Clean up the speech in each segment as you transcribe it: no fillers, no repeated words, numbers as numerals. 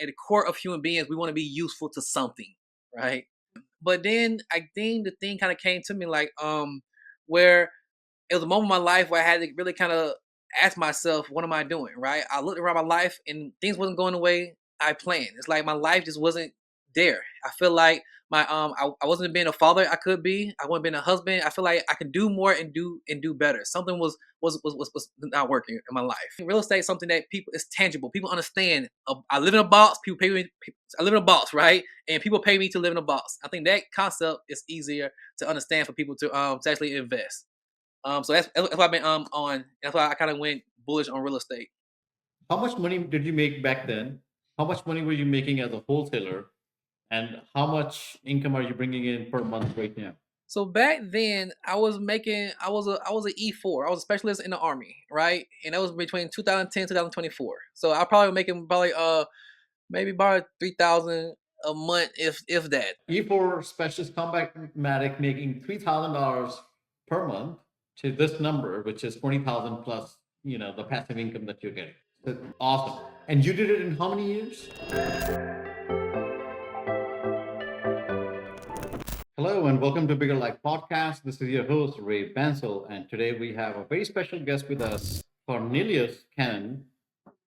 at the core of human beings, we want to be useful to something, right? But then I think the thing kind of came to me like where it was a moment in my life where I had to really kind of ask myself, what am I doing? Right? I looked around my life and things wasn't going the way I planned. It's like my life just wasn't there. I feel like I wasn't being a father I could be. I wasn't being a husband. I feel like I could do more and do better. Something was not working in my life. Real estate is something that people is tangible. People understand. I live in a box. People pay me. I live in a box, right? And people pay me to live in a box. I think that concept is easier to understand for people to actually invest. So that's why I've been on. That's why I kind of went bullish on real estate. How much money did you make back then? How much money were you making as a wholesaler? And how much income are you bringing in per month right now? So back then, I was making. I was a E4. I was a specialist in the army, right? And that was between 2010 2024. So I probably making probably maybe about 3,000 a month, if that. E4 specialist combat medic making $3,000 per month to this number, which is 20,000 plus, the passive income that you're getting. That's awesome. And you did it in how many years? Hello and welcome to Bigger Life Podcast. This is your host, Ray Bansel, and today we have a very special guest with us, Cornelius Cannon.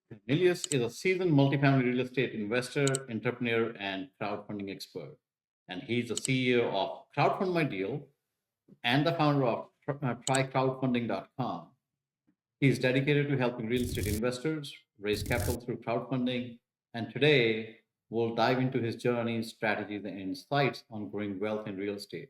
Cornelius is a seasoned multifamily real estate investor, entrepreneur, and crowdfunding expert. And he's the CEO of Crowdfund My Deal and the founder of trycrowdfunding.com. He is dedicated to helping real estate investors raise capital through crowdfunding. And today, we'll dive into his journey, strategies, and insights on growing wealth in real estate.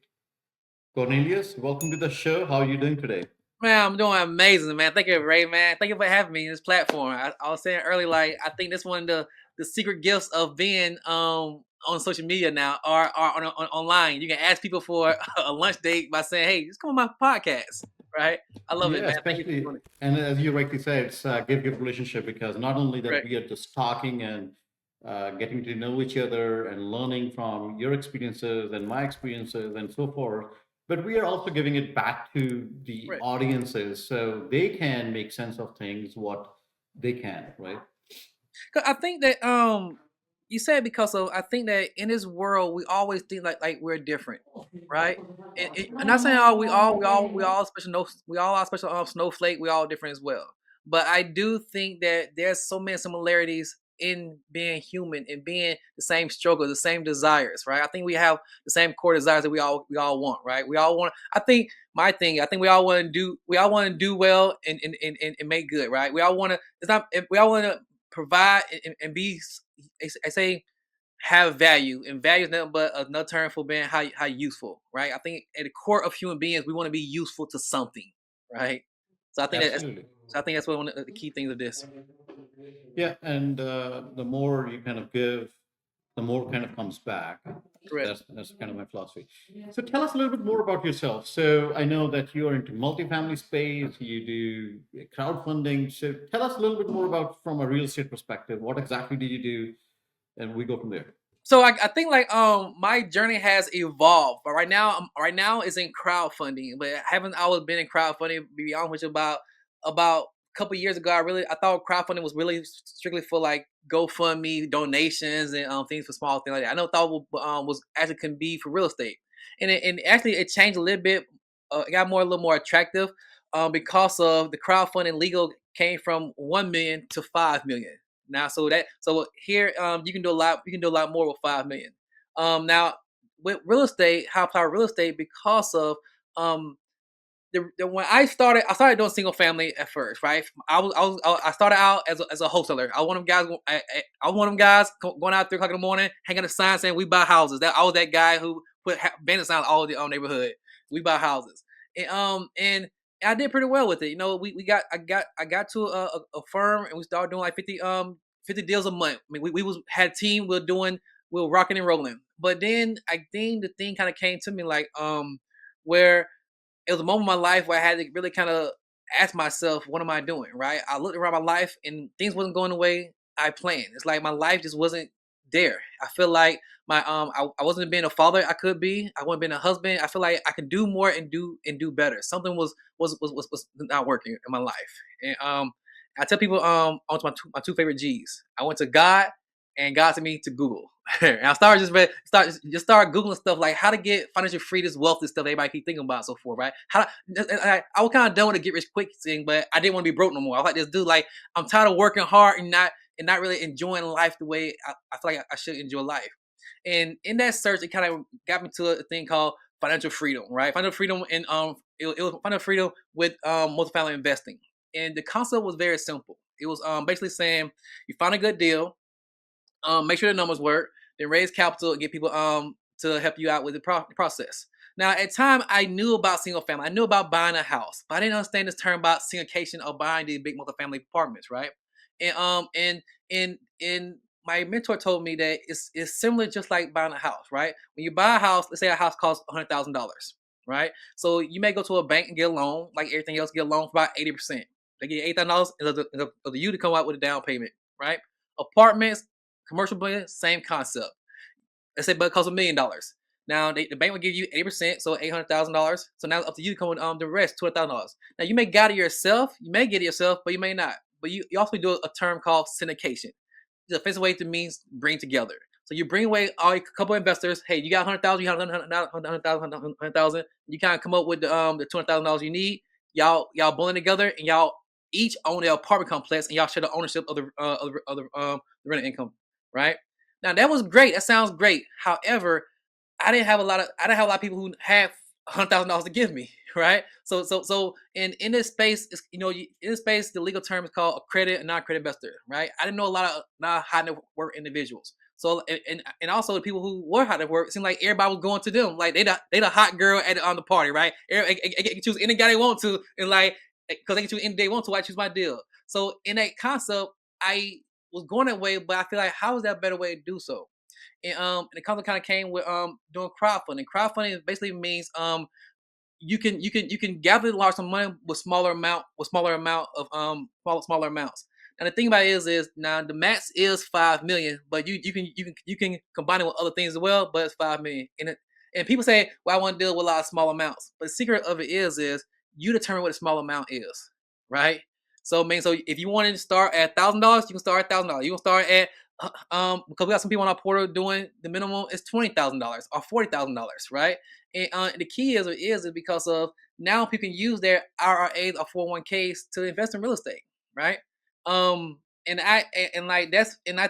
Cornelius, welcome to the show. How are you doing today? Man, I'm doing amazing, man. Thank you, Ray, man. Thank you for having me in this platform. I was saying earlier, like I think that's one of the secret gifts of being on social media now or online. You can ask people for a lunch date by saying, "Hey, just come on my podcast." Right? I love it, Yeah, man. Thank you for especially, doing it. and as you rightly said, it's a give relationship because not only that Right. we are just talking and getting to know each other and learning from your experiences and my experiences and so forth, but we are also giving it back to the Right. audiences so they can make sense of things what they can, right? 'Cause I think that you said because of I think that in this world we always think like we're different, right? I'm not saying we all special no we all are special snowflake, we all different as well. But I do think that there's so many similarities in being human and being the same struggle, the same desires, right? I think we have the same core desires that we all want, right? We all want I think my thing, I think we all want to do well and make good, right? We all want to it's not we all want to provide and be I say have value, and value is nothing but another term for being how useful, right? I think at the core of human beings we want to be useful to something, right? So I think that Absolutely. so I think that's one of the key things of this. Yeah, and the more you kind of give, the more kind of comes back. Correct. That's kind of my philosophy. So tell us a little bit more about yourself. So I know that you are into multifamily space. You do crowdfunding. So tell us a little bit more about from a real estate perspective. What exactly do you do? And we go from there. So I think like my journey has evolved, but right now is in crowdfunding. But I haven't always been in crowdfunding. To be honest with you, about a couple years ago, I thought crowdfunding was really strictly for like GoFundMe donations and things for small things like that. I know thought was actually can be for real estate, and actually it changed a little bit. It got a little more attractive because of the crowdfunding legal came from 1 million to 5 million. Now, so here you can do a lot. You can do a lot more with 5 million. Now with real estate, how I apply real estate because of um when I started doing single family at first, right? I started out as a wholesaler. I was one of them guys. I was one of them guys going out 3 o'clock in the morning, hanging a sign saying we buy houses. That I was that guy who put bandit signs all the neighborhood. We buy houses, and I did pretty well with it. You know, we got I got to a firm and we started doing like 50 deals a month. I mean, we was had a team. We were rocking and rolling. But then I think the thing kind of came to me like where it was a moment in my life where I had to really kind of ask myself, what am I doing? Right? I looked around my life and things wasn't going the way I planned. It's like my life just wasn't there. I feel like I wasn't being a father I could be. I wasn't being a husband. I feel like I could do more and do better. Something was not working in my life. And I tell people on my two favorite G's. I went to God and got to me to Google. And I started start Googling stuff like how to get financial freedom, wealth, and stuff everybody keep thinking about, and so forth, right? I was kind of done with the get rich quick thing, but I didn't want to be broke no more. I was like this dude, like I'm tired of working hard and not really enjoying life the way I feel like I should enjoy life. And in that search, it kind of got me to a thing called financial freedom, right? Financial freedom, and it was financial freedom with multifamily investing. And the concept was very simple. It was basically saying you find a good deal, make sure the numbers work, then raise capital and get people to help you out with the process. Now, at the time, I knew about single family. I knew about buying a house, but I didn't understand this term about syndication or buying these big multifamily apartments, right? And my mentor told me that it's similar, just like buying a house, right? When you buy a house, let's say a house costs $100,000, right? So you may go to a bank and get a loan, like everything else, get a loan for about 80%. They get $8,000 of you to come out with a down payment, right? Apartments, commercial building, same concept. Let's say, but it costs $1 million. Now the bank will give you 80%, so $800,000. So now it's up to you to come with the rest, $200,000. Now you may get it yourself, but you may not. But you also do a term called syndication. It's a fancy way to means bring together. So you bring away all a couple of investors. Hey, you got 100,000, you have 100,000. You kind of come up with the $200,000 you need. Y'all blend together and y'all each own the apartment complex and y'all share the ownership of the rental income, right? Now that was great. That sounds great. However, I didn't have a lot of people who have $100,000 to give me, right? So in this space, in this space, the legal term is called accredited and non-accredited investor, right? I didn't know a lot of not high net worth individuals. So and also the people who were high net worth, it seemed like everybody was going to them, like they the hot girl on the party, right? They can choose any guy they want to, and like because they can choose any day they want to, I choose my deal. So in that concept, I was going that way, but I feel like how is that a better way to do so? And the concept kind of came with doing crowdfunding. Crowdfunding basically means you can gather large sum of money with smaller amount of smaller amounts. And the thing about it is now the max is 5 million, but you can combine it with other things as well. But it's 5 million, and people say, well, I want to deal with a lot of small amounts. But the secret of it is you determine what a small amount is, right? So I mean, so if you want to start at $1,000, you can start at $1,000. You can start at because we got some people on our portal doing the minimum is $20,000 or $40,000, right? And the key is because of now people can use their IRAs or 401ks to invest in real estate, right? And like that's and I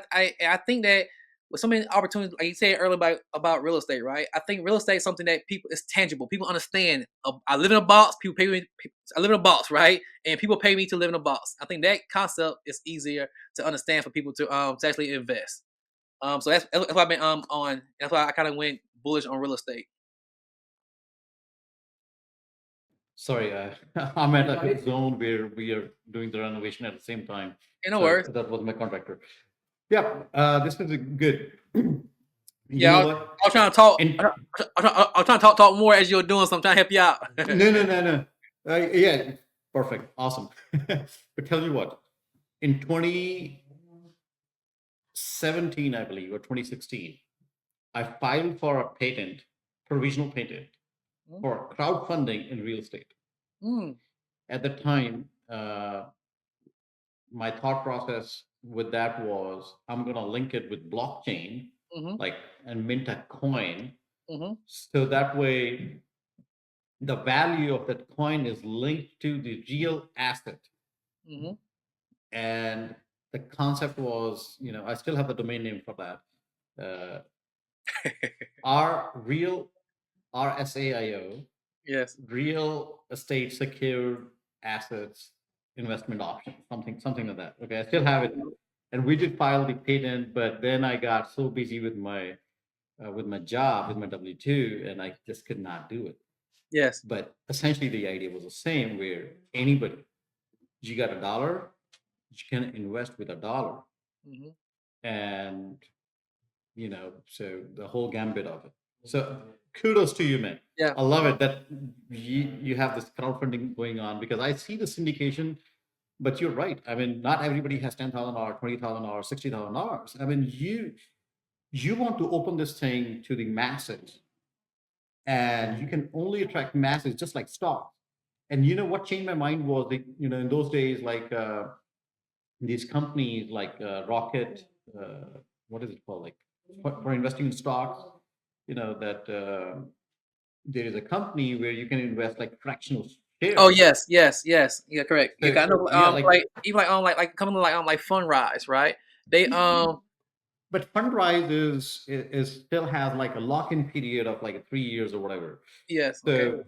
think that with so many opportunities, like you said earlier about real estate, right? I think real estate is something that people is tangible. People understand. I live in a box. People pay me. I live in a box, right? And people pay me to live in a box. I think that concept is easier to understand for people to actually invest. So that's why I've been on. That's why I kind of went bullish on real estate. Sorry, I'm at a zone where we are doing the renovation at the same time. In other So words, that was my contractor. Yeah, this was a good. You yeah, know I what? was trying to talk. In I was trying to talk more as you're doing, so I'm trying to help you out. no. Yeah, perfect, awesome. But tell you what, in 2017, I believe, or 2016, I filed for a patent, provisional patent for crowdfunding in real estate. Mm, At the time, my thought process with that was I'm going to link it with blockchain, mm-hmm, like, and mint a coin. mm-hmm, So that way, the value of that coin is linked to the real asset. mm-hmm. And the concept was, I still have the domain name for that. R real RSAIO, Yes. real estate secured assets investment option, something like that. Okay, I still have it, and we did file the patent, but then I got so busy with my job, with my W-2, and I just could not do it. Yes. But essentially, the idea was the same, where anybody, you got a dollar, you can invest with a dollar, Mm-hmm. and so the whole gambit of it. So kudos to you, man. Yeah. I love it that you have this crowdfunding going on, because I see the syndication, but you're right. I mean, not everybody has $10,000, $20,000, $60,000. I mean, you want to open this thing to the masses, and you can only attract masses just like stocks. And what changed my mind was in those days, like these companies like Rocket, what is it called? Like for investing in stocks, that there is a company where you can invest like fractional Oh shares. yes, yes, yes. Yeah, correct. You So kind of yeah, like, like even like coming like Fundrise, right? They but Fundrise is still has like a lock-in period of like 3 years or whatever. yes, okay. So,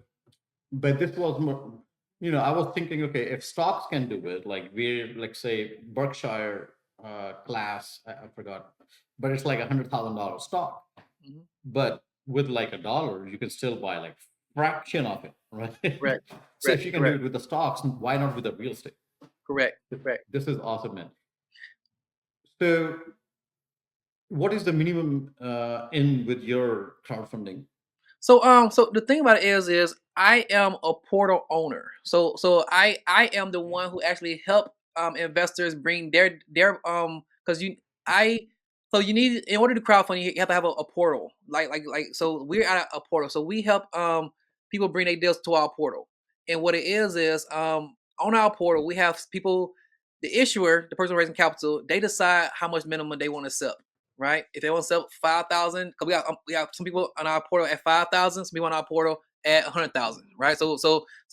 but this was more, I was thinking, okay, if stocks can do it, like we're like say Berkshire class, I forgot, but it's like $100,000 stock. Mhm. But with like a dollar, you can still buy like fraction of it, right? Correct, So correct, if you can do correct, it with the stocks, why not with the real estate? correct, correct. This is awesome, man. So, what is the minimum in with your crowdfunding? So the thing about it is I am a portal owner. So I am the one who actually help investors bring their because you I so you need in order to crowdfund you have to have a portal like so we're at a portal so we help people bring their deals to our portal and what it is on our portal we have people the issuer the person raising capital they decide how much minimum they want to sell right? If they want to sell 5,000, because we got some people on our portal at 5,000, some people on our portal at 100,000, right? So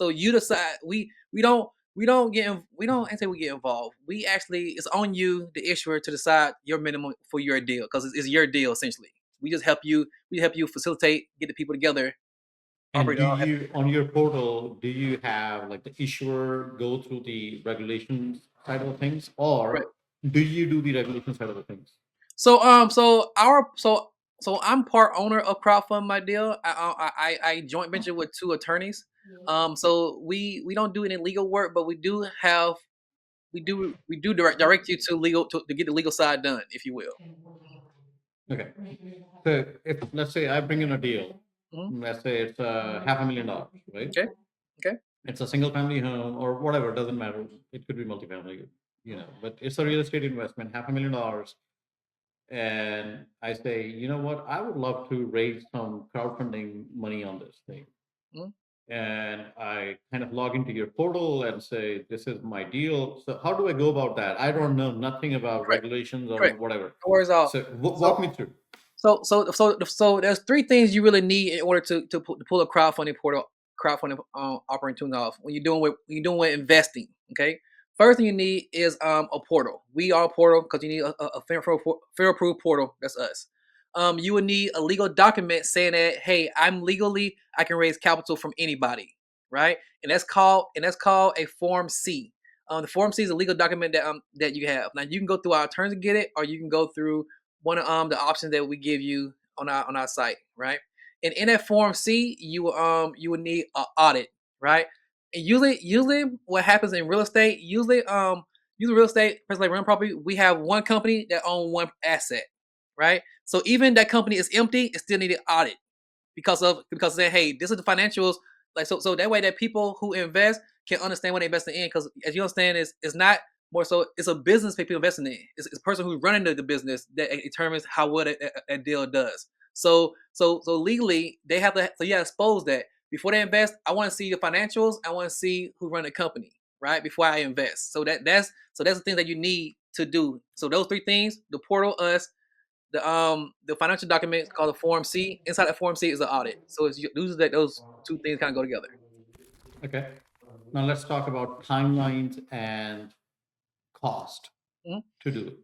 you decide. We don't get we don't I say we get involved. We actually it's on you, the issuer, to decide your minimum for your deal because it's your deal essentially. We just help you. We help you facilitate, get the people together, And operate do it all. you, on your portal, do you have like the issuer go through the regulations side of things, Correct. or do you do the regulation side of the things? So I'm part owner of Crowdfund My Deal. I joint venture with two attorneys. So we don't do any legal work, but we do direct you to legal to get the legal side done, if you will. Okay. So if let's say I bring in a deal, Mhm. let's say it's $500,000, right? Okay. Okay. It's a single family home or whatever, doesn't matter. It could be multifamily, but it's a real estate investment, $500,000. And I say, you know what, I would love to raise some crowdfunding money on this thing. Mhm. And I kind of log into your portal and say, this is my deal. So how do I go about that? I don't know nothing about Correct. regulations or Correct. whatever. No worries at all. So So walk me through. So there's three things you really need in order to pull a crowdfunding portal, crowdfunding operating tools off when you're doing with investing. Okay, first thing you need is a portal. We are a portal because you need a fair approved portal. That's us. You would need a legal document saying that hey, I can raise capital from anybody, right? And that's called a Form C. The Form C is a legal document that you have. Now you can go through our terms to get it, or you can go through one of the options that we give you on our site, right? And in that Form C, you would need an audit, right? And usually what happens in real estate, usually real estate, especially like rental property, we have one company that own one asset, right? So even that company is empty, it still need an audit because they hey, this is the financials. Like so that way that people who invest can understand what they're investing in. Because as you understand, it's not more so it's a business people investing in. It's a person who's running the business that determines how well a deal does. So legally they have to so yeah expose that before they invest. I want to see the financials. I want to see who run the company right before I invest. So that's the thing that you need to do. So those three things: the portal, us, the financial document called the Form C. Inside the Form C is the audit. So it's those two things kind of go together. Okay. Now let's talk about timelines and cost Mhm, to do it.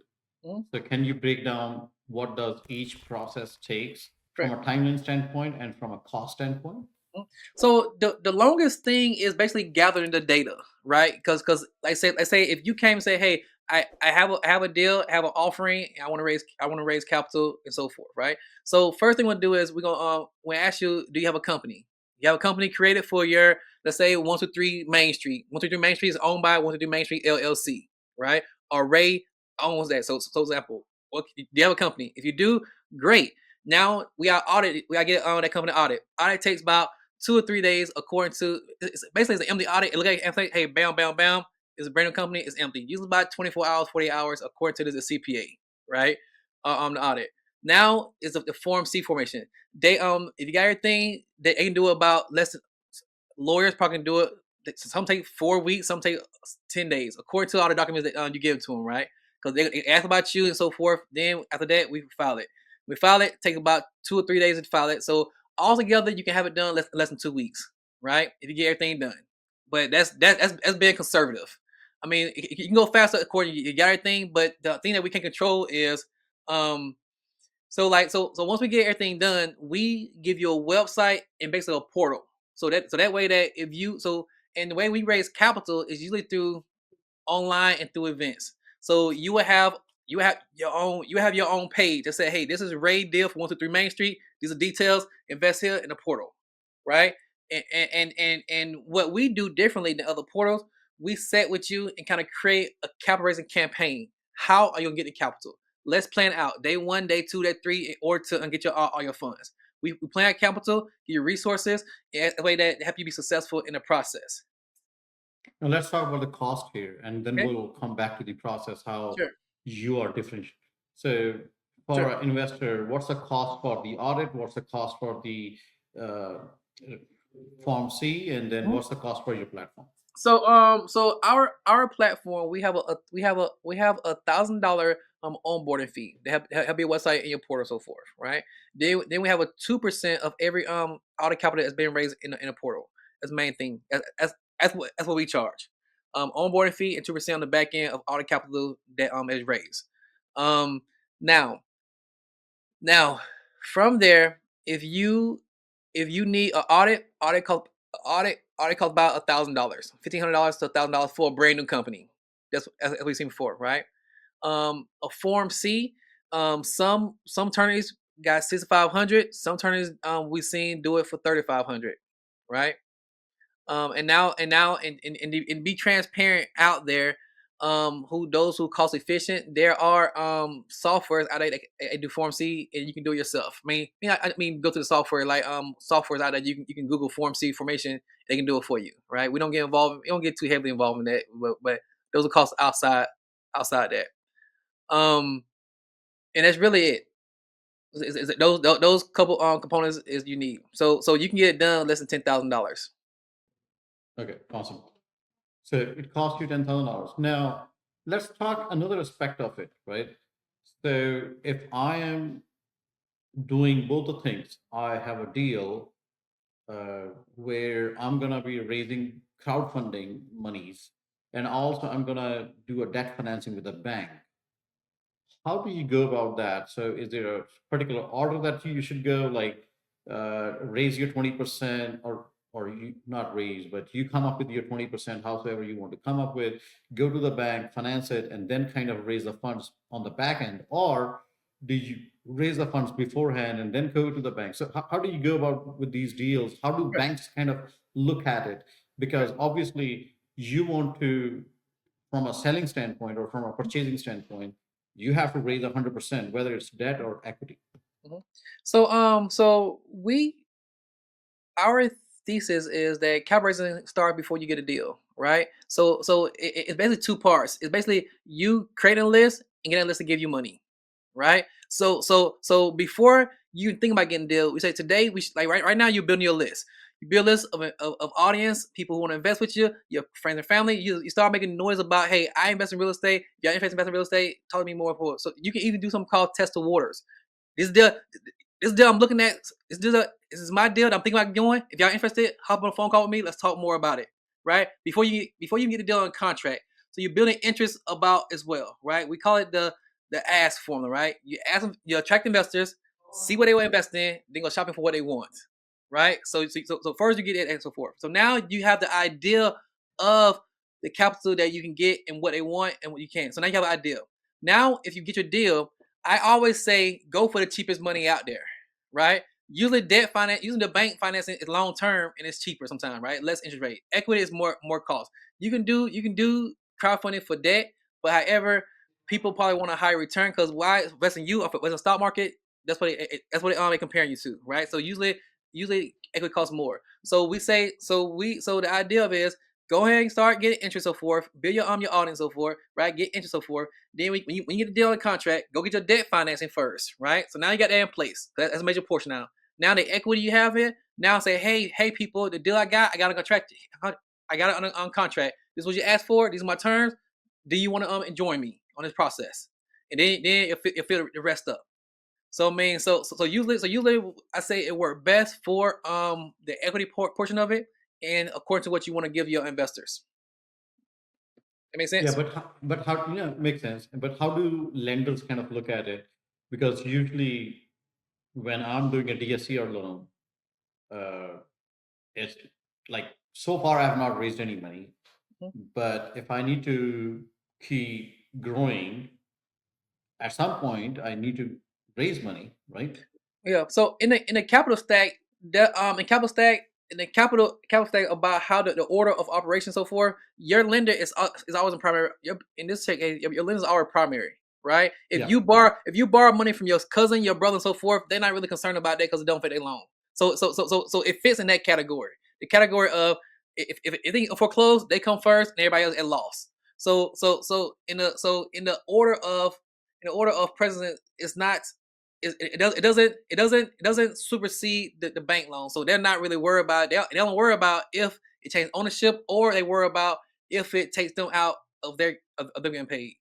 mhm, So can you break down what does each process takes from a correct. timeline standpoint and from a cost standpoint? Mhm. So the longest thing is basically gathering the data, right? Because like say if you came and say, hey, I have a deal, I have an offering, I want to raise capital and so forth, right? So first thing we'll do is we ask you, do you have a company? You have a company created for your let's say 123 Main Street. 123 Main Street is owned by 123 Main Street LLC, right? Or Ray owns that. So example, do you have a company? If you do, great. Now we are audited. We got to get that company audit. Audit takes about 2 or 3 days, according to basically it's an empty audit. It look like it's like, hey, bam, bam, bam. It's a brand new company. It's empty. Usually about 24 hours, 48 hours, according to the CPA, right? On the audit. Now is the Form C formation. They if you got everything, they can do about less than lawyers probably can do it. Some take 4 weeks, some take 10 days, according to all the documents that you give to them, right? because they ask about you and so forth. Then after that, we file it. We file it. Take about 2 or 3 days to file it. So altogether, you can have it done less than 2 weeks, right? If you get everything done. But that's being conservative. I mean, you can go faster according to you got everything, but the thing that we can control is um so once we get everything done, we give you a website and basically a portal. So that way that if you so and the way we raise capital is usually through online and through events. So you have your own page that say, hey, this is Ray Deal for 123 Main Street. These are details. Invest here in the portal, right? And what we do differently than other portals, we set with you and kind of create a capital raising campaign. How are you gonna get the capital? Let's plan out day one, day two, day three, in order to get all your funds. We plan out capital, give you resources, in a way that help you be successful in the process. Now let's talk about the cost here, and then Okay, we'll come back to the process how sure, you are different. So, for sure. an investor, what's the cost for the audit? What's the cost for the uh, Form C, and then Mhm. what's the cost for your platform? So our platform, we have a $1,000 onboarding fee. They have your website and your portal, so forth, right? Then we have a 2% of every audit capital that's been raised in a portal. That's the main thing. That's what we charge. Onboarding fee and 2% on the back end of audit capital that is raised. Um, now now, from there, if you need an audit cost about $1,000, $1,500 to $1,000 for a brand new company. That's as we've seen before, right? A Form C, some attorneys got 6,500. Some attorneys we've seen do it for 3,500, right? And be transparent out there. Who those who cost efficient? There are softwares out there that do Form C, and you can do it yourself. I mean, go to the software like softwares out there. You can Google Form C formation. They can do it for you, right? We don't get involved. We don't get too heavily involved in that, but those are costs outside that. And that's really it. Those couple components is you need. So you can get it done less than $10,000. Okay, awesome. So it costs you $10,000. Now, let's talk another aspect of it, right? So if I am doing both the things, I have a deal where I'm gonna be raising crowdfunding monies, and also I'm gonna do a debt financing with a bank. How do you go about that? So is there a particular order that you should go, like raise your 20%, or you not raise, but you come up with your 20%, however you want to come up with, go to the bank, finance it, and then kind of raise the funds on the back end? Or do you raise the funds beforehand and then go to the bank? So how do you go about with these deals? How do Right, banks kind of look at it? right. Because obviously you want to, from a selling standpoint or from a purchasing standpoint, you have to raise 100%, whether it's debt or equity. Mhm. So our thesis is that collaboration start before you get a deal, right? It's basically two parts. It's basically you creating a list and getting a list to give you money, right? So before you think about getting a deal, we say today like right now you're building your list. You build a list of audience, people who want to invest with you, your friends and family. You start making noise about, hey, I invest in real estate. Y'all invest in real estate. Talk to me more. So you can even do something called test the waters. This deal, this deal I'm looking at, this is my deal that I'm thinking about doing. If y'all interested, hop on a phone call with me. Let's talk more about it, right? Before you get the deal on contract. So you're building interest about as well, right? We call it the ask formula, right? You ask them, you attract investors, see what they want to invest in, then go shopping for what they want, right? So first you get it and so forth. So now you have the idea of the capital that you can get and what they want and what you can. So now you have an idea. Now, if you get your deal, I always say go for the cheapest money out there, right? Usually debt finance, using the bank financing is long term and it's cheaper sometimes, right? Less interest rate. Equity is more cost. You can do crowdfunding for debt, but however, people probably want a higher return because why invest in you if it was a stock market? That's what they comparing you to, right? So usually equity costs more. So the idea of it is go ahead and start getting interest so forth, build your audience so forth, right? Get interest so forth. Then when you get the deal on the contract, go get your debt financing first, right? So now you got that in place. That's a major portion now. Now the equity you have here, now say, hey people, the deal I got a contract, I got it on contract. This is what you asked for. These are my terms. Do you want to join me? on this process, and then it fill the rest up. So I mean, so usually I say it worked best for the equity portion of it, and according to what you want to give your investors. That makes Yeah, sense. but how makes sense. But how do lenders kind of look at it? Because usually when I'm doing a DSCR loan, uh, it's like so far I have not raised any money. Mhm. But if I need to keep growing, at some point I need to raise money, right? Yeah. So in the capital stack, in the capital stack about how the order of operation so forth, your lender is always in primary. In this case, your lender is always primary, right? Yeah. If you borrow money from your cousin, your brother, and so forth, they're not really concerned about that because it don't fit their loan. So it fits in that category. The category of if they foreclose, they come first, and everybody else at loss. So in the order of precedence, it's not it doesn't supersede the bank loan. So they're not really worried about they don't worry about if it changes ownership, or they worry about if it takes them out of them getting paid.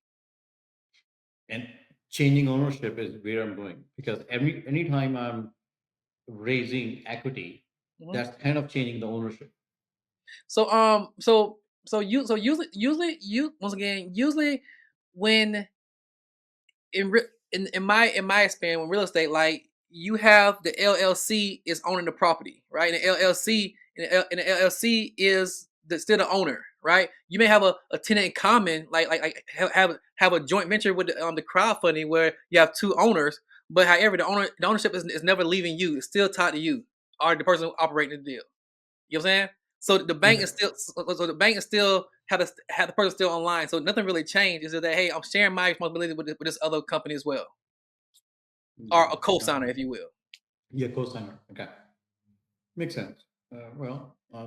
And changing ownership is where I'm going because anytime I'm raising equity, Mhm. that's kind of changing the ownership. Usually you once again usually when in my experience with real estate, like you have the LLC is owning the property, right? And the LLC is still the owner, right? You may have a tenant in common, have a joint venture with the crowdfunding where you have two owners, but however the ownership is never leaving you; it's still tied to you or the person operating the deal. You know what I'm saying? So the bank Okay. is still so the bank is still had the person still online. So nothing really changed. Is that hey, I'm sharing my responsibility with this other company as well, or Yeah. a co-signer, if you will. Yeah, co-signer. Okay. Makes sense.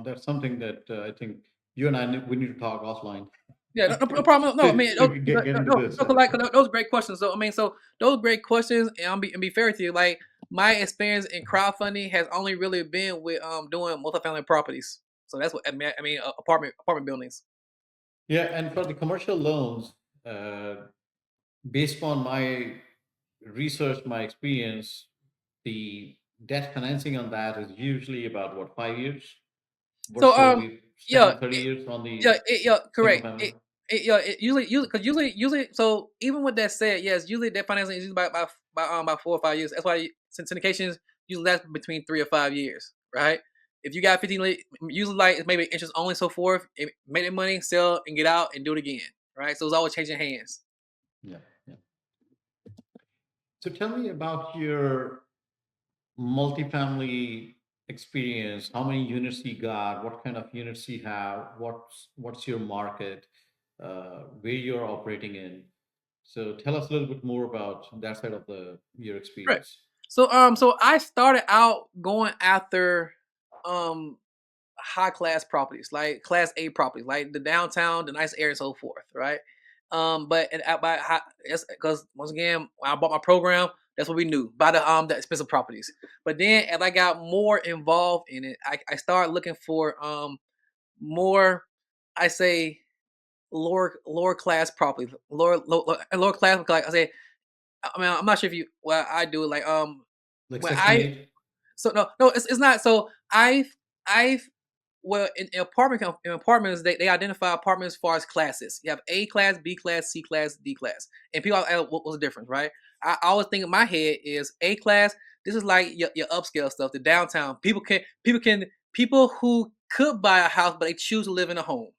That's something that I think you and we need to talk offline Yeah, no to, problem. No, I mean, to get into this. like, those are great questions. So, I mean, so those are great questions, and be fair with you. Like my experience in crowdfunding has only really been with doing multifamily properties. So that's what I mean, apartment buildings. Yeah, and for the commercial loans, uh, based on my research, my experience, the debt financing on that is usually about what, 5 years? So Versus we yeah, spend 30 years on yeah, the yeah, single correct. family. Yeah, usually, so even with that said, yes, usually that financing is usually by 4 or 5 years. That's why syndications usually last between 3 or 5 years, right? If you got 15, usually like it's maybe interest only, so forth. Make that money, sell, and get out and do it again, right? So it's always changing hands. Yeah, yeah. So tell me about your multifamily experience. How many units you got? What kind of units you have? What's your market? Where you're operating in? So tell us a little bit more about that side of the your Right. experience. So I started out going after um high class properties, like class A properties, like the downtown, the nice area, and so forth, right? But and by high, because once again, when I bought my program, that's what we knew buy the expensive properties. But then as I got more involved in it, I started looking for more, I say lower class properties, lower class. Like I say, I mean, I'm not sure if you well I do it like Like when Section I 8? so no, it's not. So I've well in apartments they identify apartments as far as classes. You have A class, B class, C class, D class, and people ask what's the difference, right? I always think in my head is A class. This is like your upscale stuff, the downtown. People who could buy a house but they choose to live in a home,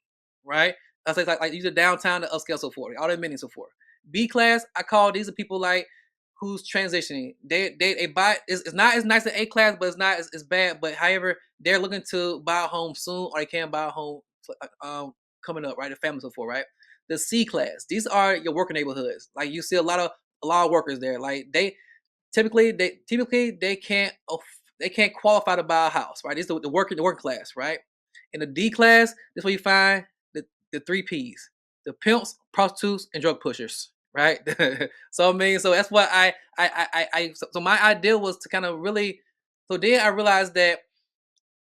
right? I say like these are downtown, the upscale, so forth, all the amenities, so forth. B class, I call these are people like who's transitioning. They buy it's not as nice as A class, but it's not as bad. But however, they're looking to buy a home soon, or they can buy a home coming up, right? The family so forth, right? The C class, these are your working neighborhoods. Like you see a lot of workers there. Like typically they can't qualify to buy a house, right? This is the working class, right? In the D class, this is where you find the three P's: the pimps, prostitutes, and drug pushers, right? So I mean, so that's what so my idea was to kind of really. So then I realized that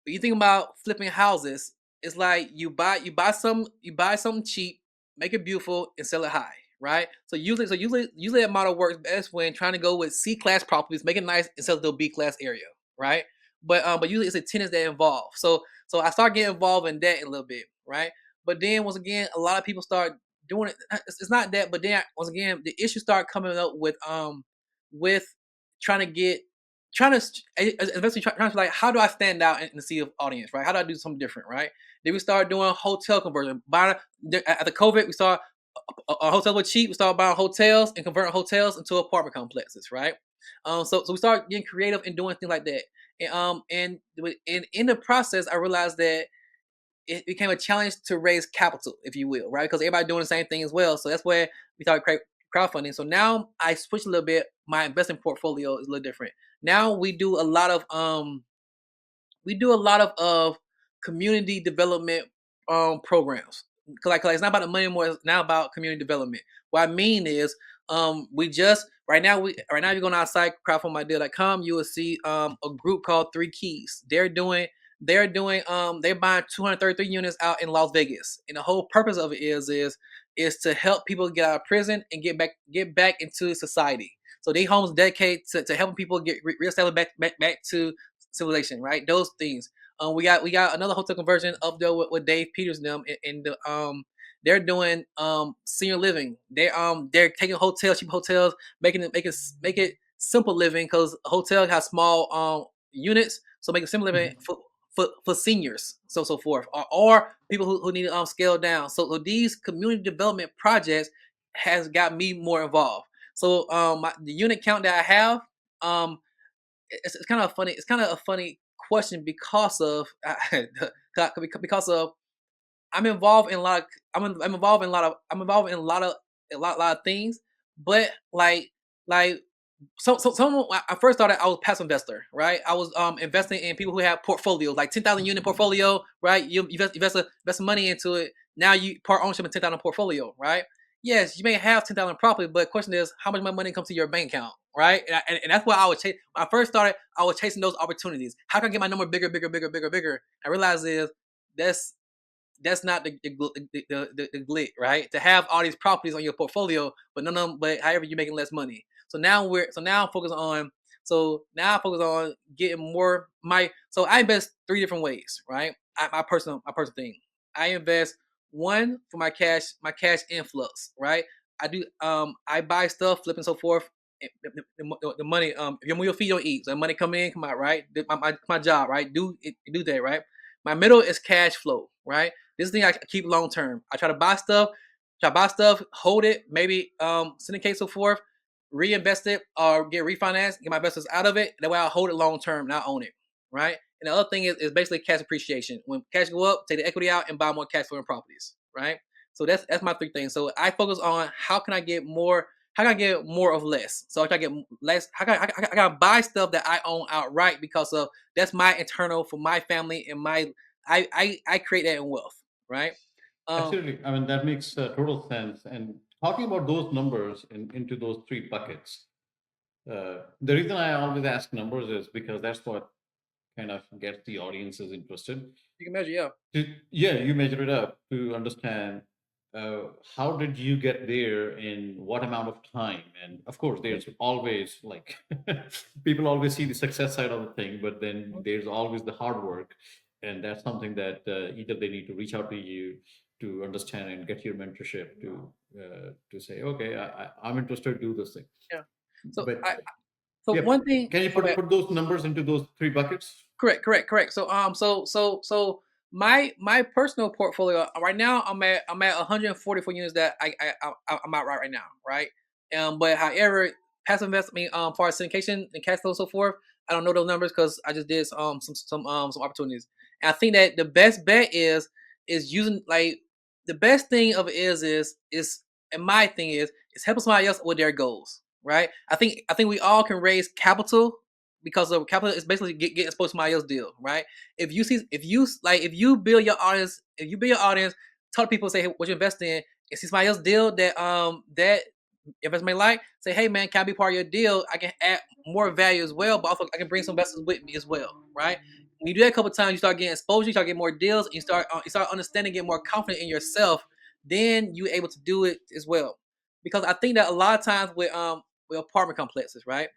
when you think about flipping houses, it's like you buy something cheap, make it beautiful, and sell it high, right? So usually that model works best when trying to go with C class properties, make it nice instead of the B class area, right? But usually it's the tenants that involve. So I start getting involved in that a little bit, right? But then once again, a lot of people start doing it. It's not that, but then once again, the issues start coming up with trying to get trying to eventually trying to like, how do I stand out in the sea of audience, right? How do I do something different, right? Then we start doing hotel conversion. Buying at the COVID, we saw a hotel was cheap. We started buying hotels and converting hotels into apartment complexes, right? So we started getting creative and doing things like that. And in the process, I realized that it became a challenge to raise capital, if you will, right? Because everybody doing the same thing as well. So that's where we started crowdfunding. So now I switched a little bit. My investment portfolio is a little different. Now we do a lot of community development programs. Cause it's not about the money anymore. It's now about community development. What I mean is, we just right now if you go on our site crowdfundmydeal.com, you will see a group called Three Keys. They're buying 233 units out in Las Vegas, and the whole purpose of it is to help people get out of prison and get back into society. So they homes dedicate to helping people get reestablished back to civilization, right? Those things. We got another hotel conversion up there with Dave Peters and them, they're doing senior living. They're taking hotels, cheap hotels, make it simple living because hotel has small units, so make it simple living Mhm. for seniors, so forth, or people who need to scale down. So these community development projects has got me more involved. So the unit count that I have, um, it's kind of funny. It's kind of a funny question because of because of I'm involved in a lot. Of, I'm involved in a lot of. I'm involved in a lot of things. But like so someone when I first started, I was a passive investor, right? I was investing in people who have portfolios, like 10,000 unit portfolio, right? You invest some money into it. Now you part ownership in 10,000 portfolio, right? Yes, you may have 10,000 property, but the question is how much of my money comes to your bank account, right? And that's why I would chase. When I first started, I was chasing those opportunities. How can I get my number bigger, bigger, bigger, bigger, bigger? I realized is that's that's not the glit, right? To have all these properties on your portfolio, but none of them, but however you're making less money. So now I'm focused on getting more so I invest three different ways, right? My personal thing. I invest one for my cash influx, right? I buy stuff, flip and so forth. The money, if you move your feet, you don't eat. So the money come in, come out, right? My job, right? Do that, right? My middle is cash flow, right? This thing I keep long term. I try to buy stuff, hold it, maybe syndicate so forth, reinvest it or get refinanced, get my investors out of it. That way I hold it long term, not own it, right? And the other thing is basically cash appreciation. When cash go up, take the equity out and buy more cash flowing properties, right? So that's my three things. So I focus on how can I get more. How can I get more of less? So if I get less, I can buy stuff that I own outright because of that's my internal for my family and my I create that in wealth, right? Um, Absolutely. I mean, that makes total sense. And talking about those numbers into those three buckets, the reason I always ask numbers is because that's what kind of gets the audiences interested. you can measure, yeah. Yeah, you measure it up to understand uh, how did you get there in what amount of time. And of course, Mhm, there's always like people always see the success side of the thing, but then mhm. there's always the hard work. And that's something that either they need to reach out to you to understand and get your mentorship to say, okay, I'm interested to do this thing. Yeah. So But I so yep, one thing. can you Okay. put those numbers into those three buckets? Correct. So my personal portfolio right now I'm at 144 units that I'm out right now, right? But however, passive investment, far as syndication and cash flow and so forth, I don't know those numbers because I just did some opportunities. And I think that the best bet is using like the best thing of it is and my thing is helping somebody else with their goals, right? I think we all can raise capital because of capital is basically getting exposed to somebody else's deal, right? If you build your audience, talk to people, say, hey, what you invest in, and see somebody else's deal that investment like, say, hey man, can I be part of your deal? I can add more value as well, but also I can bring some investors with me as well, right? When you do that a couple of times, you start getting exposure, you start getting more deals, and you start understanding, get more confident in yourself. Then you're able to do it as well. because I think that a lot of times with apartment complexes, right?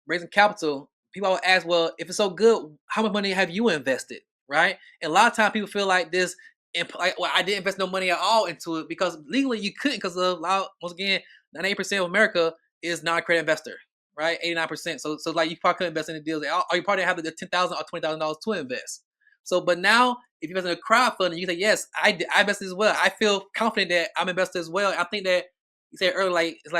Raising capital, people will ask, well, if it's so good, how much money have you invested, right? And a lot of times people feel like this, and like, well, I didn't invest no money at all into it because legally you couldn't because of once again, 98% of America is non-credit investor, right? 89%. So like you probably couldn't invest in the deals, or you probably have the $10,000 or $20,000 to invest. So, but now if you invest in a crowdfunding, you say, yes, I invested as well. I feel confident that I'm invested as well. I think that you said earlier, like it's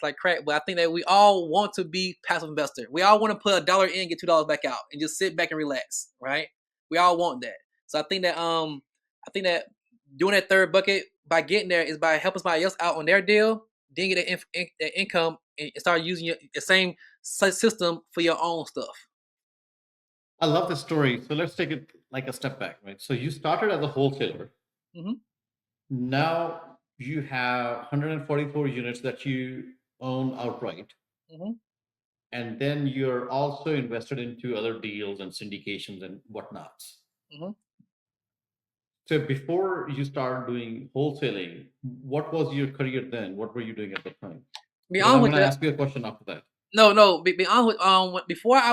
like crack, but I think that we all want to be passive investor. We all want to put $1 in, get $2 back out, and just sit back and relax, right? We all want that. So I think that doing that third bucket by getting there is by helping somebody else out on their deal, then get that income and start using the same system for your own stuff. I love this story. So let's take it like a step back, right? So you started as a wholesaler. Hmm. Now you have 144 units that you own outright. Hmm. And then you're also invested into other deals and syndications and whatnots. Hmm. So before you started doing wholesaling, what was your career then? What were you doing at the time? Be Because honest I'm with going to you, ask you a question after that. no, no. Be honest with before I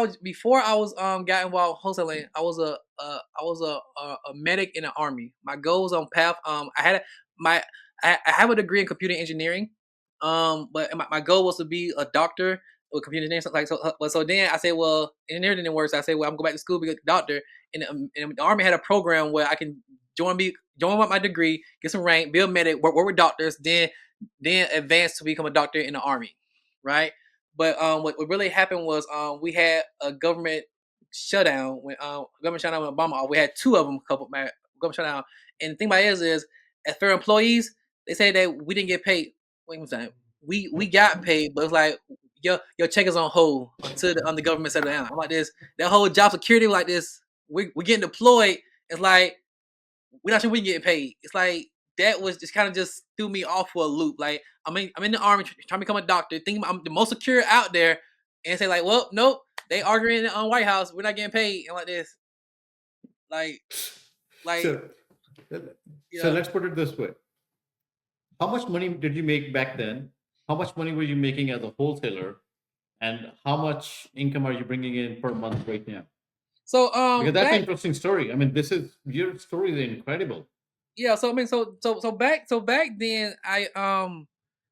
was got involved wholesaling. I was a medic in the army. My goal was on path. I had my I have a degree in computer engineering. But my goal was to be a doctor with computer engineering. So then I said, well, engineering didn't work. So I said, well, I'm going back to school to be a doctor. And the army had a program where I can join with my degree, get some rank, be a medic, work with doctors, then advance to become a doctor in the army, right? But what really happened was we had a government shutdown when Obama. We had two of them. Couple man government shutdown. And the thing about it is as fair employees, they say that we didn't get paid. Wait a second. We got paid, but it's like your check is on hold until the government settle down. I'm like this. That whole job security like this. We're getting deployed. It's like we're not sure we getting paid. It's like that was just kind of just threw me off for a loop. Like I'm in the army trying to become a doctor, thinking I'm the most secure out there, and say like, well, nope, they arguing in the White House, we're not getting paid, and like this, like like So, so yeah. let's put it this way. How much money did you make back then? How much money were you making as a wholesaler? And how much income are you bringing in per month right now? So Because that's an back interesting story. I mean, this is your story is incredible. yeah, so I mean, so back then,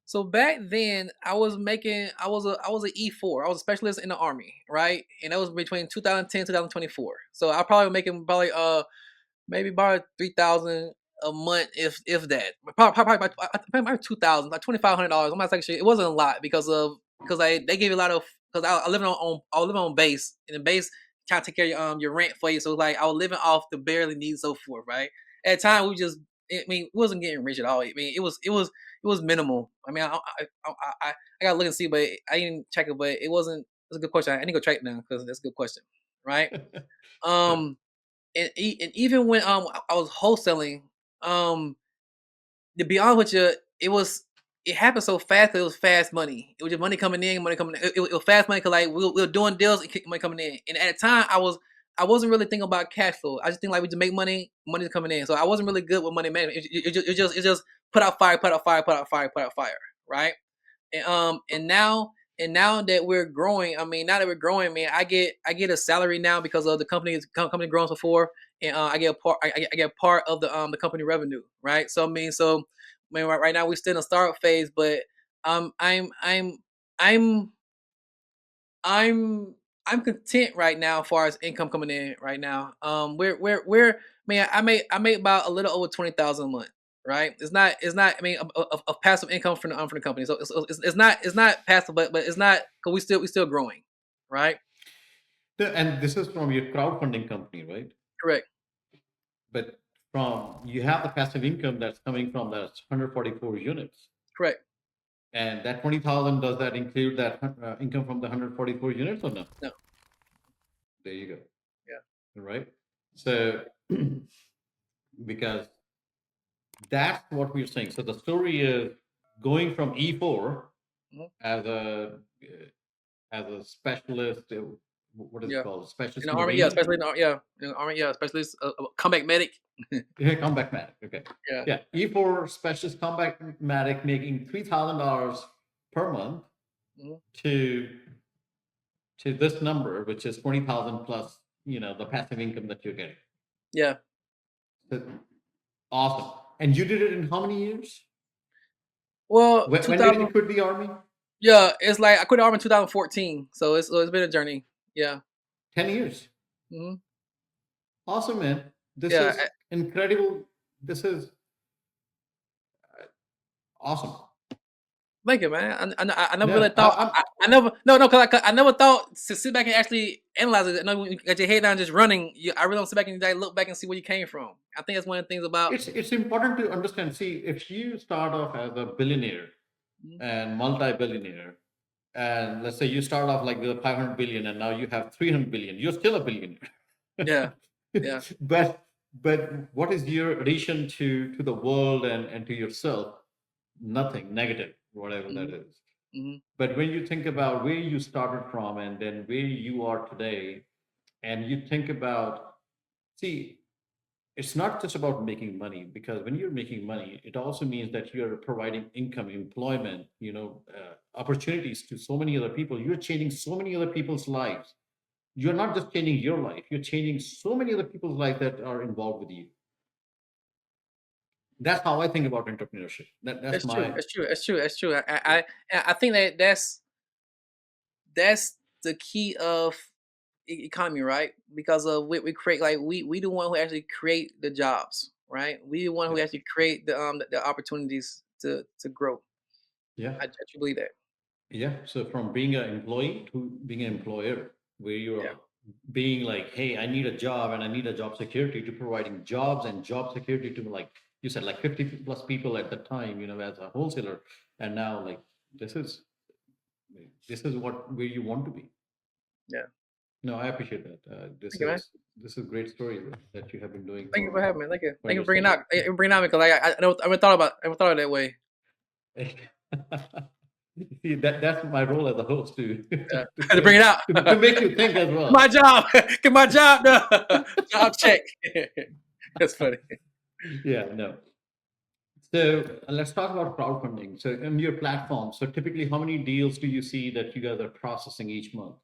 so back then I was making, I was an E4. I was a specialist in the army, right? And that was between 2010 2024. So I probably making probably maybe about 3,000 a month, if that. Probably about 2,000, like $2,500. I'm not saying shit. It wasn't a lot because they gave you a lot of because I live I was living on base, and the base kind of take care of your rent for you. So like I was living off the barely needs, so forth, right? At the time we just, I mean, we wasn't getting rich at all. I mean, it was minimal. I mean, I gotta look and see, but I didn't check it. But it wasn't. It's a good question. I need to go check it now because that's a good question, right? Sure. Um, and even when I was wholesaling, um to be honest with you, it happened so fast. It was fast money. It was just money coming in, money coming. It was fast money because like we were doing deals and money coming in. And at the time, I wasn't really thinking about cash flow. I just think like we just make money, money's coming in. So I wasn't really good with money management. It just put out fire, put out fire, put out fire, put out fire, right? And now that we're growing, I mean, now that we're growing, man, I get a salary now because of the company growing so forth, and I get a part I get a part of the company revenue, right? So I mean, I mean, right now we're still in the start phase, but um, I'm I'm I'm I'm I'm content right now as far as income coming in right now. We're man, I made about a little over 20,000 a month. Right, it's not. I mean, of passive income from the company. So it's not passive, but it's not because we still growing. Right, And this is from your crowdfunding company, right? correct, But from you have the passive income that's coming from that 144 units. correct. And that 20,000, does that include that income from the 144 units or no? No, There you go. yeah, All right. So, because that's what we're saying. So the story is going from E4 mhm, as a specialist, what is it Yeah. called? In Specialist the army, yeah, intervenient? especially in the army, yeah, especially comeback medic. Yeah, combat medic. Okay. Yeah. Yeah. E4 specialist combat medic making $3,000 per month Mhm. to this number, which is 20,000 plus, the passive income that you're getting. Yeah. So, awesome. And you did it in how many years? Well, When did you 2000. quit the army? Yeah, it's like I quit the army in 2014, so it's been a journey. Yeah. 10 years. Hmm. Awesome, man. This Yeah. is incredible. This is awesome. Thank you, man. I never really No, thought. I never no, because I never thought to sit back and actually analyze it. I know when you got your head down just running. I really don't sit back and like, look back and see where you came from. I think that's one of the things about. it's important to understand. See, if you start off as a billionaire Mhm. and multi-billionaire, and let's say you start off like with 500 billion, and now you have 300 billion, you're still a billionaire. Yeah, yeah. but what is your addition to the world and to yourself? Nothing negative, whatever that Hmm. is. Hmm. But when you think about where you started from and then where you are today, and you think about, see, it's not just about making money, because when you're making money, it also means that you're providing income, employment, opportunities to so many other people. You're changing so many other people's lives. You're not just changing your life, you're changing so many other people's life that are involved with you. That's how I think about entrepreneurship. That's It's true. my. It's true. It's true. It's true. Yeah. I think that that's the key of economy, right? Because of we create like we the one who actually create the jobs, right? We the one who Yeah. actually create the opportunities to grow. Yeah. I truly believe that. Yeah. So from being an employee to being an employer, where Yeah. you're being like, hey, I need a job and I need a job security, to providing jobs and job security to, like you said, like 50 plus people at the time, as a wholesaler. And now, like, this is what where you want to be. Yeah. No, I appreciate that. Thank you, man. This is a great story that you have been doing Thank you for having me. Thank you. for Thank you for bringing yourself. it out. Bringing it out because I never thought of it that way. See, that's my role as a host to Yeah. to, To bring it think, out. to make you think as My well. job. Get my job done. Job check. That's funny. Yeah, no. So let's talk about crowdfunding. So in your platform, so typically how many deals do you see that you guys are processing each month?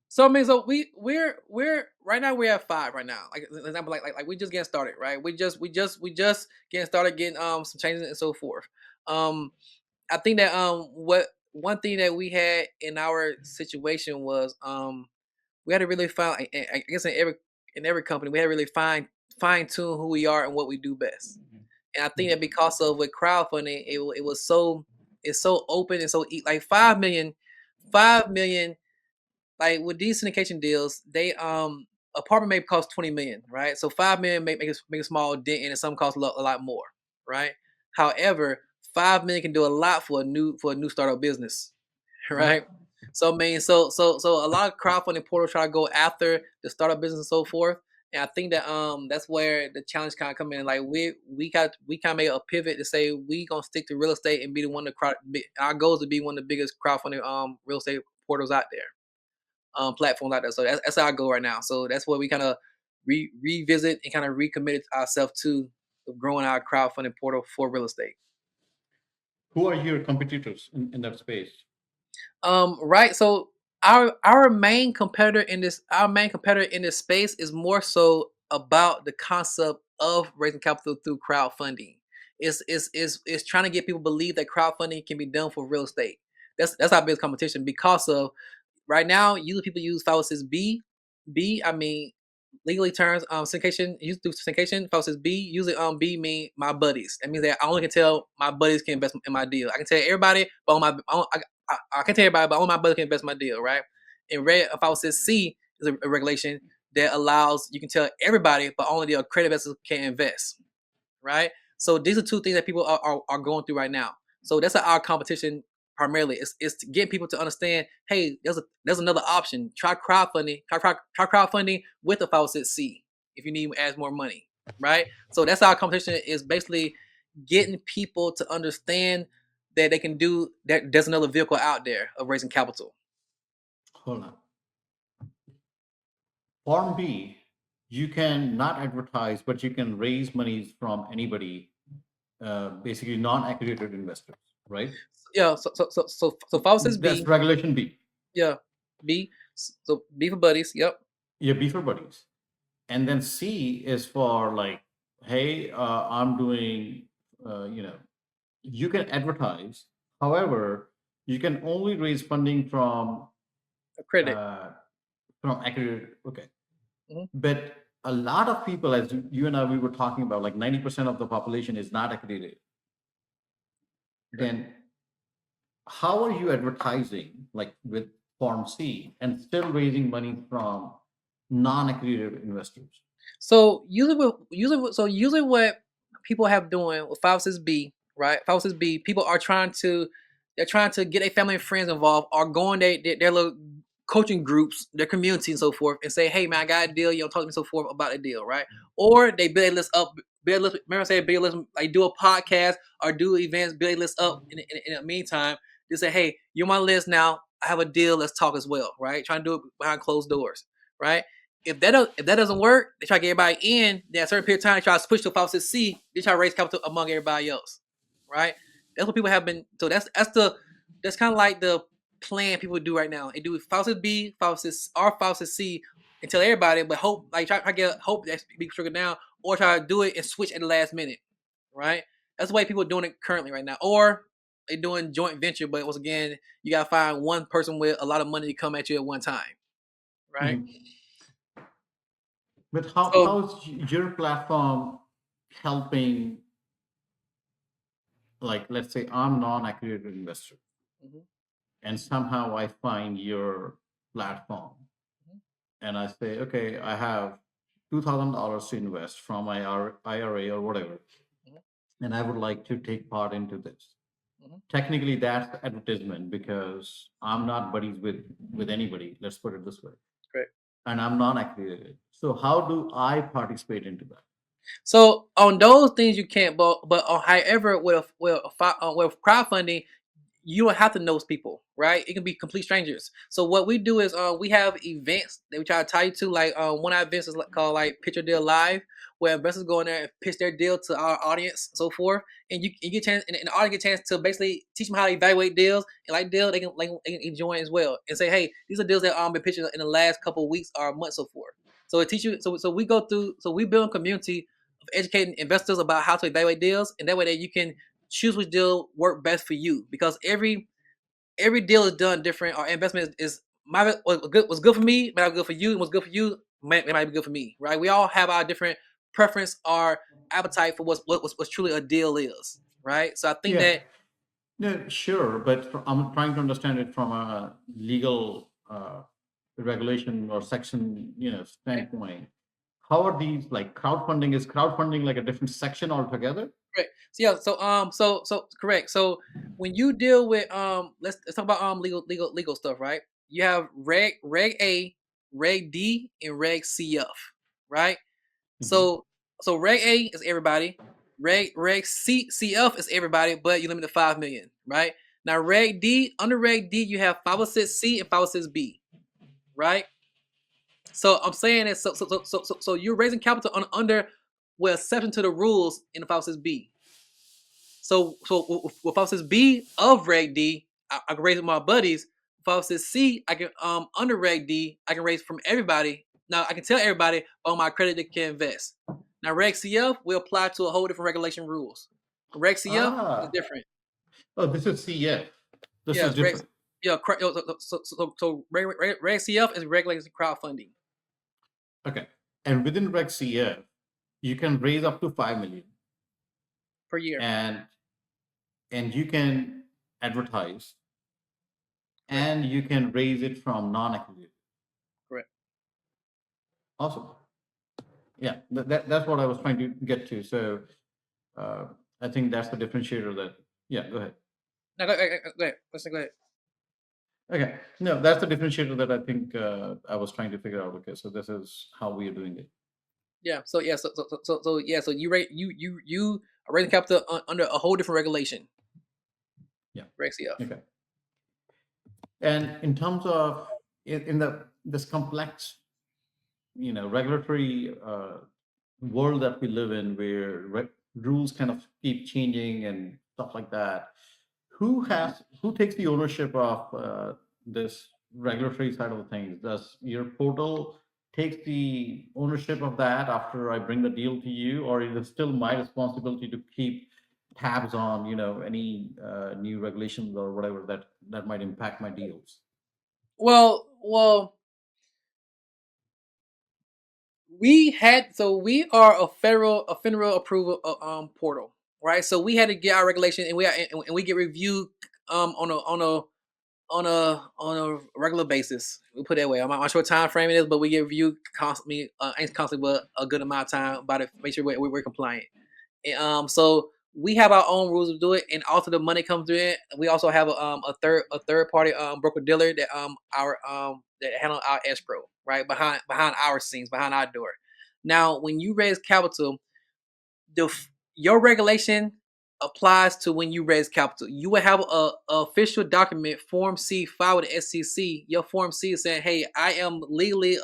So I mean, so we're right now we're at five right now. Like for example, like we just getting started, right? We just getting started, getting some changes and so forth. Um, I think that what one thing that we had in our situation was we had to really find. I guess in every company we had to really fine tune who we are and what we do best. And I think that because of with crowdfunding, it was so it's so open and so like 5 million like with these syndication deals, they apartment may cost 20 million, right? So 5 million make a small dent in it. Some cost a lot more, right? However, 5 million can do a lot for a new startup business, Yeah. right? So I mean, so a lot of crowdfunding portals try to go after the startup business and so forth. And I think that that's where the challenge kind of come in. Like we kind of made a pivot to say we gonna stick to real estate and be the one to our goal is to be one of the biggest crowdfunding real estate portals out there, platforms out there. So that's our goal right now. So that's what we kind of revisit and kind of recommitted ourselves to growing our crowdfunding portal for real estate. Who are your competitors in that space? Right. So our main competitor in this space is more so about the concept of raising capital through crowdfunding. It's trying to get people to believe that crowdfunding can be done for real estate. That's our biggest competition because of right now, usually people use fallacies B. I mean, legally terms, syndication. You do syndication. Fallacies B. Usually, B mean my buddies. That means that I only can tell my buddies can invest in my deal. I can tell everybody, but I can tell everybody, but only my buddies can invest in my deal, right? In red, a fallacy C is a regulation that allows you can tell everybody, but only the accredited investors can invest, right? So these are two things that people are going through right now. So that's our competition primarily. It's to get people to understand, hey, there's another option. Try crowdfunding. Try crowdfunding with a faucet C if you need to add more money, right? So that's our competition is basically getting people to understand that they can do that. There's another vehicle out there of raising capital. Hold on. Form B, you can not advertise, but you can raise monies from anybody, basically non-accredited investors, right? Yeah. So if I was That's B, regulation B. yeah, B. So B for buddies. Yep. Yeah, B for buddies. And then C is for like, hey, I'm doing, you know, you can advertise. However, you can only raise funding Accredited. uh, from accredited. Okay, Hmm. but a lot of people, as you and I, we were talking about, like 90% of the population is not accredited. Correct. Then how are you advertising like with Form C and still raising money from non-accredited investors? So usually what people have doing with 506B, right? 506B, people are trying to get a family and friends involved, or going their little coaching groups, their community and so forth, and say, hey man, I got a deal, talk to me so forth about a deal, right? Or they build a list up, build a list, remember I said build a list, like do a podcast or do events, build a list up in the meantime. They say, hey, you're my list now. I have a deal, let's talk as well, right? Trying to do it behind closed doors, right? If that doesn't work, they try to get everybody in. Then at a certain period of time, they try to switch to 506C. They try to raise capital among everybody else, right? That's what people have been. So that's kind of like the plan people do right now. They do 506B, 506 R, 506C, and tell everybody, but hope like try to get hope that be triggered down, or try to do it and switch at the last minute, right? That's the way people are doing it currently right now. Or they doing joint venture, but once again, you gotta find one person with a lot of money to come at you at one time, right? Mhm. But how So is your platform helping? Like, let's say I'm non-accredited investor, mhm, and somehow I find your platform, mhm, and I say, okay, I have $2,000 to invest from my IRA or whatever, mhm, and I would like to take part into this. mhm. Technically, that's advertisement because I'm not buddies with anybody. Let's put it this way, Great. and I'm non-accredited. So how do I participate into that? So on those things you can't, but on however with crowdfunding, you don't have to know people, right? It can be complete strangers. So what we do is we have events that we try to tie you to. Like one of our events is called like Pitch Your Deal Live, where investors go in there and pitch their deal to our audience, and so forth. And you get a chance, and the audience get a chance to basically teach them how to evaluate deals, and like deal they can join as well, and say, hey, these are deals that been pitching in the last couple of weeks or months, so forth. So it teach you. So we go through. So we build a community of educating investors about how to evaluate deals, and that way that you can choose which deal work best for you, because every deal is done different. Our investment is my was good for me, might not be good for you, and what's good for you might be good for me, right? We all have our different preference, our appetite for what's truly a deal is, right? So I think Yeah, that no, sure, but I'm trying to understand it from a legal regulation or section, okay, standpoint. How are these like crowdfunding? Is crowdfunding like a different section altogether? correct. So yeah, so correct. So when you deal with let's talk about legal stuff, right? You have Reg A, Reg D, and Reg CF, right? Hmm. So Reg A is everybody. Reg CF is everybody, but you limit to 5 million, right? Now Reg D, under Reg D, you have 506C and 506B, right? So I'm saying that so you're raising capital under with exception to the rules in the 506B. So with 506B of Reg D, I can raise with my buddies. 506C, I can under Reg D, I can raise from everybody. Now I can tell everybody on my credit they can invest. Now Reg CF will apply to a whole different regulation rules. Reg CF is Ah, different. oh, this is CF. This is Yes, Reg different. yeah, so Reg CF is regulated crowdfunding Okay. And within Reg CF, you can raise up to 5 million, per year. and you can advertise, Correct. and you can raise it from non-accredited. Correct. Awesome. Yeah, that's what I was trying to get to. So uh, I think that's the differentiator that, yeah, go ahead. Now go ahead. Go ahead. Okay. No, that's the differentiator that I think I was trying to figure out. Okay. So this is how we are doing it. So you rate you are raising capital under a whole different regulation. Yeah. Reg CF. Okay. And in terms of in the this complex regulatory world that we live in, where rules kind of keep changing and stuff like that. Who takes the ownership of this regulatory side of the things? Does your portal take the ownership of that after I bring the deal to you, or is it still my responsibility to keep tabs on any new regulations or whatever that might impact my deals? Well, we are a federal approval portal, right? So we had to get our regulation, and we get reviewed on a regular basis. We put it that way. I'm not sure what time frame it is, but we get reviewed constantly, ain't constantly, but a good amount of time about it. Make sure we're compliant. So we have our own rules to do it, and also the money comes in. We also have a third party broker dealer that handle our escrow, right, behind our scenes, behind our door. Now, when you raise capital, your regulation applies to when you raise capital. You will have a official document, Form C, filed with the SEC. Your Form C is saying, "Hey, I am legally,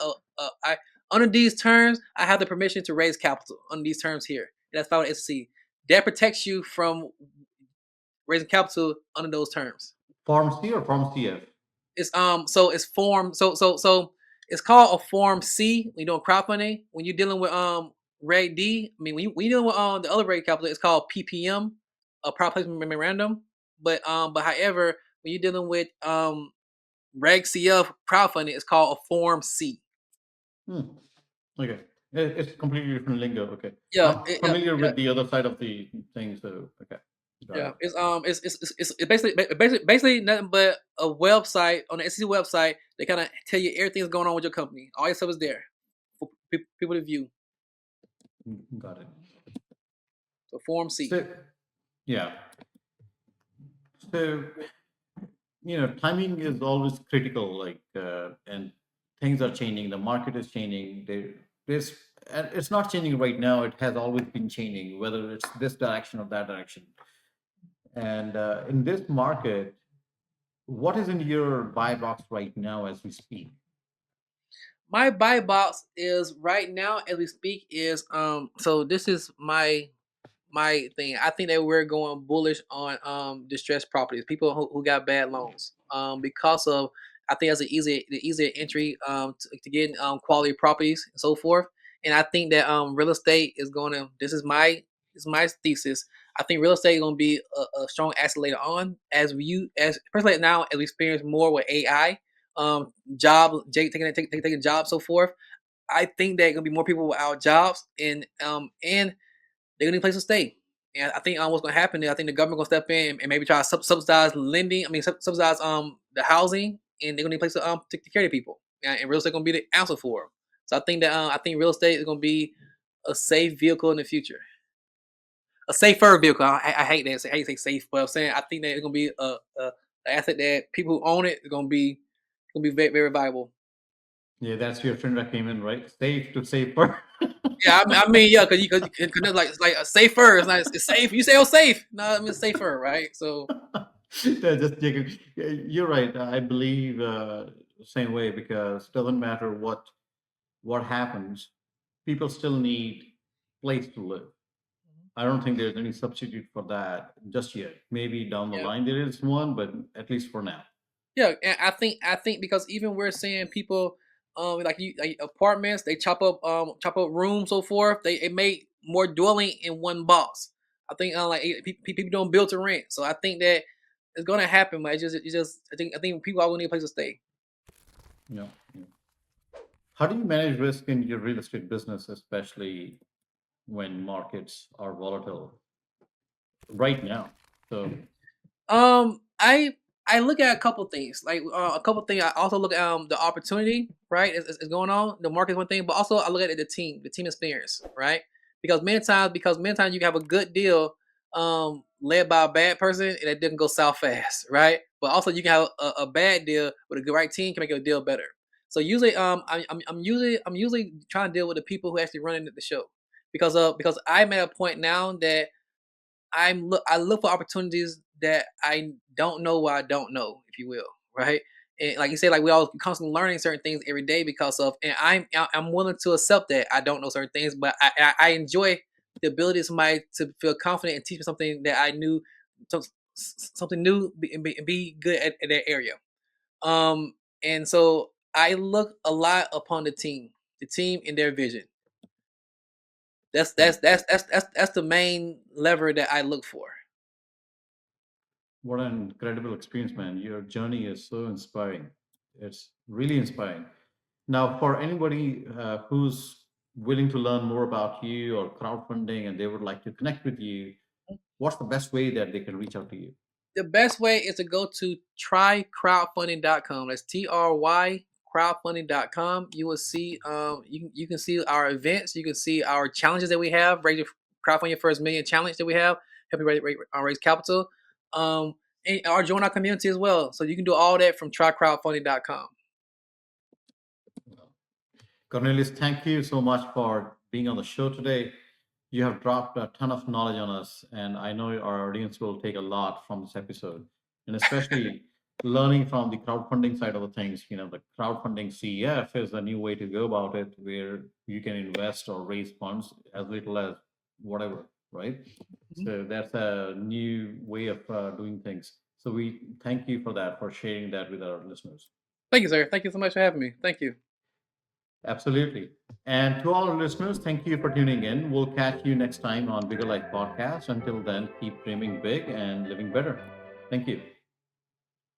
under these terms, I have the permission to raise capital under these terms here." That's filed with the SEC. That protects you from raising capital under those terms. Form C or Form CF? So it's called a Form C when you're doing crowdfunding. When you're dealing with Reg D, I mean when you're dealing with the other reg capital, it's called PPM, a private placement memorandum. But however, when you're dealing with Reg CF crowdfunding, it's called a Form C. Hmm. Okay. It's completely different lingo. Okay. Yeah, I'm familiar yeah, with the other side of the thing, so okay. Got yeah. it. It's basically nothing but a website on the SEC website. They kind of tell you everything that's going on with your company. All your stuff is there for people to view. Got it. So Form C. So yeah. So timing is always critical, like and things are changing, the market is changing. There's and it's not changing right now, it has always been changing, whether it's this direction or that direction. And in this market, what is in your buy box right now as we speak? My buy box is right now as we speak is so this is my thing. I think that we're going bullish on distressed properties, people who got bad loans. Because of I think that's the easier entry to get quality properties and so forth. And I think that real estate is going to. This is my thesis. I think real estate is going to be a strong asset later on as especially now as we experience more with AI, taking jobs so forth. I think that gonna be more people without jobs and they're gonna need a place to stay. And I think what's gonna happen is I think the government gonna step in and maybe try to subsidize lending. I mean, subsidize the housing, and they're gonna need a place to take care of people. And real estate gonna be the answer for them. So I think real estate is gonna be a safe vehicle in the future, a safer vehicle. I hate that. I hate to say safe, but I'm saying I think that it's gonna be a asset that people who own it are gonna be very very valuable. Yeah, that's your friend that came in, right? Safe to safer. Yeah, I mean, yeah, because it's like a safer. It's not it's safe. You say oh safe. No, I mean safer, right? So No, just joking. Yeah, you're right. I believe the same way, because it doesn't matter what happens, people still need place to live. I don't think there's any substitute for that just yet. Maybe down the yeah, line there is one, but at least for now. yeah. And I think because even we're seeing people like apartments, they chop up rooms so forth. They make more dwelling in one box. I think people don't build to rent, so I think that it's gonna happen. But it's just I think people all need a place to stay. Yeah. Yeah. How do you manage risk in your real estate business, especially when markets are volatile right now? So, I look at a couple things, like a couple things. I also look at the opportunity, right? Is going on. The market is one thing, but also I look at the team experience, right? Because many times you can have a good deal, led by a bad person, and it didn't go south fast, right? But also you can have a bad deal with a good right team can make a deal better. So usually, I'm usually trying to deal with the people who actually running the show, because I'm at a point now that I look for opportunities that I don't know what I don't know, if you will, right? And like you said, like we all constantly learning certain things every day because of, and I'm willing to accept that I don't know certain things, but I enjoy the ability of somebody to feel confident and teach me something that I knew, some- something new, be good at that area. Um, and so I look a lot upon the team and their vision. Right. That's the main lever that I look for. What an incredible experience, man. Your journey is so inspiring. It's really inspiring. Now, for anybody who's willing to learn more about you or crowdfunding and they would like to connect with you, what's the best way that they can reach out to you? The best way is to go to trycrowdfunding.com. That's TRY crowdfunding.com. You will see you can see our events, you can see our challenges that we have, raise your crowdfund your first million challenge that we have, help you raise capital. Um or join our community as well. So you can do all that from trycrowdfunding.com. Cornelius, thank you so much for being on the show today. You have dropped a ton of knowledge on us, and I know our audience will take a lot from this episode, and especially learning from the crowdfunding side of the things. You know, the crowdfunding CEF is a new way to go about it, where you can invest or raise funds as little as whatever, right? Mhm. So that's a new way of doing things. So we thank you for that, for sharing that with our listeners. Thank you, sir. Thank you so much for having me. Thank you. Absolutely. And to all our listeners, thank you for tuning in. We'll catch you next time on Bigger Life Podcast. Until then, keep dreaming big and living better. Thank you.